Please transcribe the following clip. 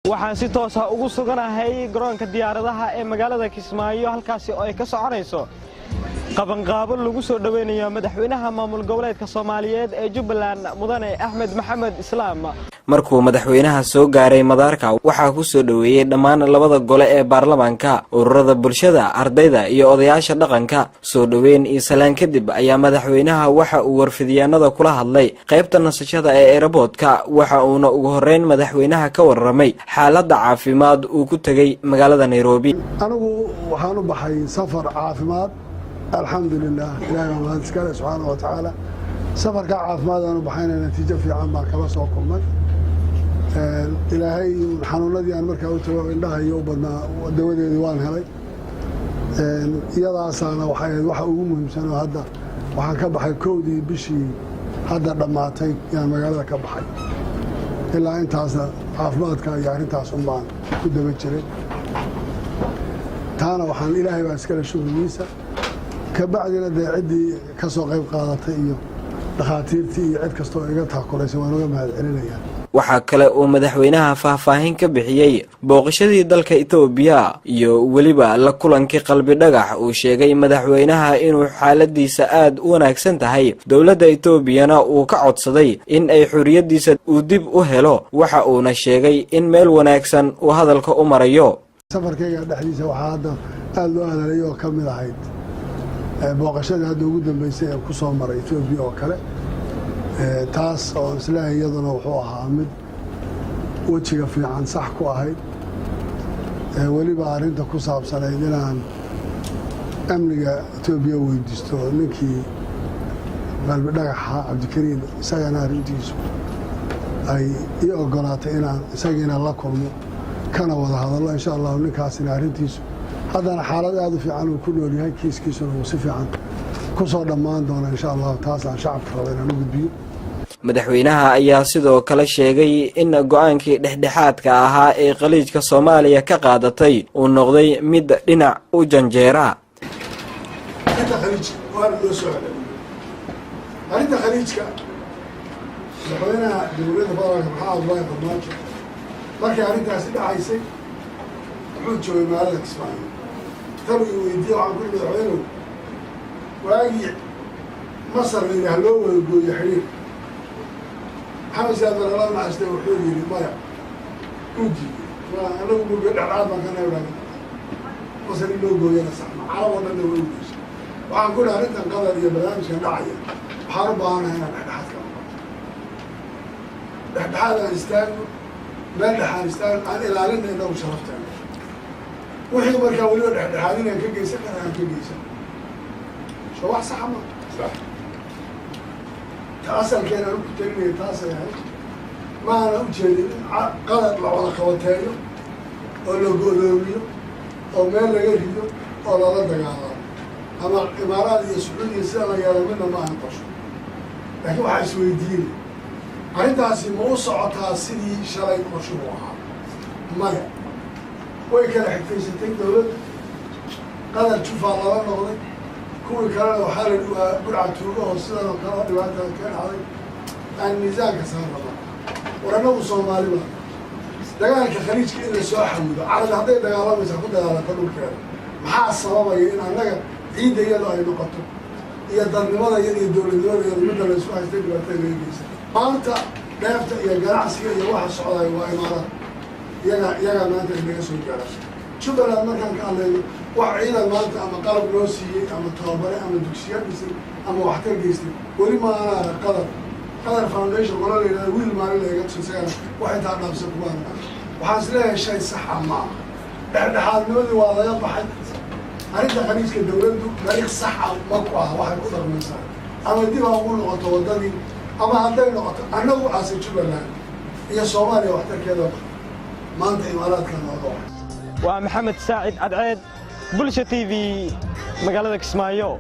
waxaan si toos ah ugu suganahay garoonka diyaaradaha ee magaalada Kismaayo halkaas oo ay ka soconayso qabanqaabo lagu soo dhaweynayo madaxweynaha maamul goboleedka Soomaaliyeed ee Jubbaland Mudane Axmed Maxamed Islaam markuu madaxweynaha soo gaaray madaarka waxa ku soo dhaweeyay dhammaan labada gole ee baarlamaanka ururada bulshada ardayda iyo odayaasha dhaqanka soo dhaweyn iyo salaan kadib ayaa madaxweynaha waxa uu warfidiyaanada kula hadlay qaybta nasashada ee airportka waxa uuna ugu horeyn madaxweynaha ka warramay xaaladda caafimaad uu ku tagay magaalada Nairobi anigu waxaan u baxay safar caafimaad alxamdulillah ilaahay subhanahu wa ta'ala safarka caafimaad aanu baxayna natiijo fiican baan kala soo kulmay ilaahay xanuunadii aan markaa u tago indhaha iyo badnaa dawadeedii waan helay iyadaasana waxa ugu muhiimsan oo hadda waxaan ka baxay kowdii bishii hadda dhamaatay inaan magaalada ka baxay ilaa intaasna caafimaadka iyo arrintaas baan ku daba jiray taana waxaan ilaahay baa iskala shukrigiisa ka bacdina ciddii ka soo qayb qaadatay iyo dhakhaatiirtii iyo cid kastoo iga taakulaysay waan uga mahadcelinayaa waxa kale oo madaxweynaha faahfaahin ka bixiyay booqashadii dalka Itoobiya iyo waliba la kulankii qalbi dhagax uu sheegay madaxweynaha inuu xaaladiisa aad u wanaagsan tahay dawladda Itoobiyana uu ka codsaday in ay xuriyadiisa uu dib u helo waxa uuna sheegay in meel wanaagsan uu hadalka u marayo safarkayga dhexdiisa waxa hadda aad loo hadalayo ka mid ahayd booqashadii hadda ugu dambeysay ee ku soo maray Itoobiya oo kale taas oo islaahay iyaduna wuxuu ahaa mid wajiga fiican sax ku ahayd waliba arrinta ku saabsanayd inaan amniga Itoobiya weydiisto ninkii qalbi dhagaxa Cabdikariim isagana arrintiisu ay ii ogolaatay inaan isagiina la kulmo kana wada hadallo insha Allah ninkaasina arrintiisu haddana xaalad aad u fiican uu ku nool yahay kiiskiisuna uu si fiican ku soo dhammaan doona insha Allah taas aan shacabka rabo inaan u gudbiyo madaxweynaha ayaa sidoo kale sheegay in go'aankii dhexdhexaadka ahaa ee khaliijka Soomaaliya ka qaadatay uu noqday mid dhinac u janjeera inta khaliij waa loo soo celiyay arinta khaliijka madaxweynaha dowladda baarlamaanka maxamed Farmaajo markii arrintaasi dhacaysay wuxuu joogay magaalada Kismaayo tan uu weydiiyay waxaan ku madaxweynuhu waagii Masar ilaa loo weydooyo xiriir حمزة من الله عشته وحولي للماء وجي وأنا أقول لك العرب ما كان يبغى وصل اللوجو يا سامع عرب ولا نوجوش وأقول أنت انقضى يا بلاد مش نعيا حرب أنا هنا بحد استان بلح استان أنا إلى علينا إنه شرفتنا وحين بركوا له حاليا كجيس أنا كجيس شو أحسن حمد صح أصل كان كلمة تاسع ما أنا أجري قدر العوض خواتيله ولا قولوا أو ما لقيه ولا لا دجاجة أما الإمارات السعودية سنة يلا منا ما هنطش لكن واحد سويدين عندها موسع تاسيدي شرايط مشروعها ما ويكل حكي ستين دولار قدر تشوف على الله كل كلام وحال برعة توجه السنة وكلام لواحد كان عليه الميزان كسر الله ورنو صومالي بقى دجال كخليج كأنه سواحة وده على هذا دجال بس أخذ على كل كلام محا الصوابة إن أنا عيد هي له أي نقطة هي الدم ماذا يدور مثل السواحة تقدر تجلس ما أنت نفت يا جماعة سير يا واحد سعودي وإمارات يا ما أنت اللي يسوي جالس شوف أنا ما كان قال وعيدا ما أنت أما قلب روسي أما طابرة أما دكسيات بيصير أما واحد جيستي ولي ما أنا قدر فاونديشن ولا لي ويل ما لي قبل سنة واحد عنا بس كمان وحاسله شيء صح ما بعد حال نودي والله يطلع حد أريد خليج كدولة تاريخ صح مقوى واحد قدر من سنة أما دي ما أقول نقطة ودني أما هذا نقطة أنا وعاسي شو بلان هي صوماليا واحد كذا ما أنت إمارات كان موضوع ومحمد ساعد عدعيد بولشة تي في مقالة كسمايو